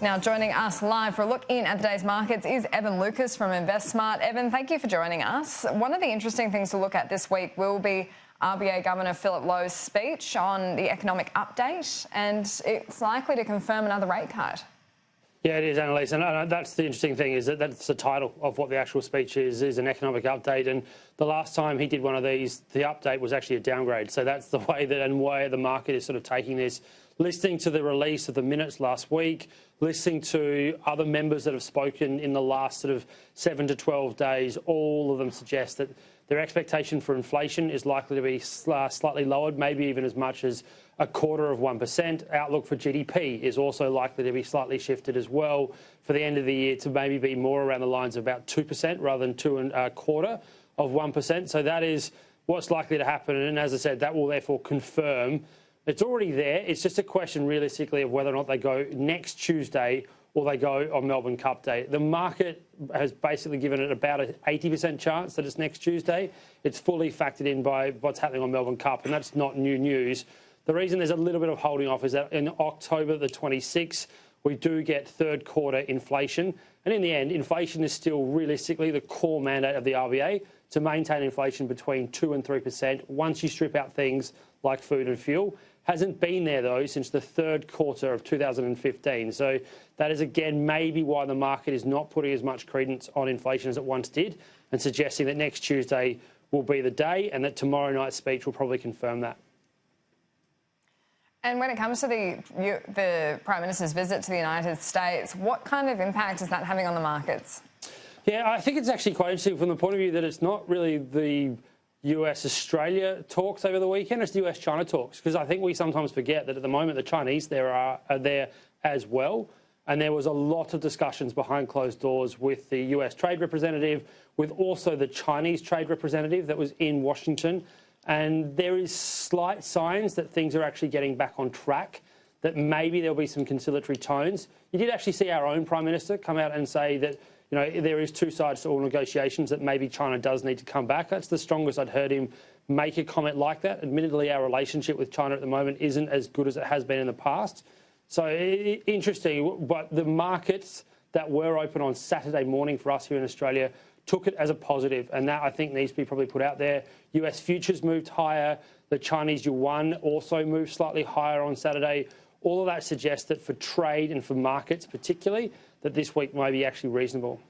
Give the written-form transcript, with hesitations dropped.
Now, joining us live for a look in at the day's markets is Evan Lucas from Investsmart. Evan, thank you for joining us. One of the interesting things to look at this week will be RBA Governor Philip Lowe's speech on the economic update, and it's likely to confirm another rate cut. Yeah, it is, Annalise, and that's the interesting thing, is that that's the title of what the actual speech is an economic update. And the last time he did one of these, the update was actually a downgrade. So that's the way that and why the market is sort of taking this. Listening to the release of the minutes last week, listening to other members that have spoken in the last sort of 7 to 12 days, all of them suggest that their expectation for inflation is likely to be slightly lowered, maybe even as much as 0.25%. Outlook for GDP is also likely to be slightly shifted as well for the end of the year to maybe be more around the lines of about 2% rather than 2.25%. So that is what's likely to happen. And as I said, that will therefore confirm it's already there. It's just a question realistically of whether or not they go next Tuesday or they go on Melbourne Cup Day. The market has basically given it about an 80% chance that it's next Tuesday. It's fully factored in by what's happening on Melbourne Cup, and that's not new news. The reason there's a little bit of holding off is that in October the 26th, we do get third quarter inflation. And in the end, inflation is still realistically the core mandate of the RBA to maintain inflation between 2 and 3% once you strip out things like food and fuel. Hasn't been there, though, since the third quarter of 2015. So that is, again, maybe why the market is not putting as much credence on inflation as it once did and suggesting that next Tuesday will be the day and that tomorrow night's speech will probably confirm that. And when it comes to the Prime Minister's visit to the United States, what kind of impact is that having on the markets? Yeah, I think it's actually quite interesting from the point of view that it's not really the US-Australia talks over the weekend, it's the US-China talks, because I think we sometimes forget that at the moment the Chinese are there as well. And there was a lot of discussions behind closed doors with the US trade representative, with also the Chinese trade representative that was in Washington. And there is slight signs that things are actually getting back on track, that maybe there'll be some conciliatory tones. You did actually see our own Prime Minister come out and say that, you know, there is two sides to all negotiations, that maybe China does need to come back. That's the strongest I'd heard him make a comment like that. Admittedly, our relationship with China at the moment isn't as good as it has been in the past. So interesting, but the markets that were open on Saturday morning for us here in Australia took it as a positive, and that I think needs to be probably put out there. US futures moved higher. The Chinese yuan also moved slightly higher on Saturday. All of that suggests that for trade and for markets particularly, that this week may be actually reasonable.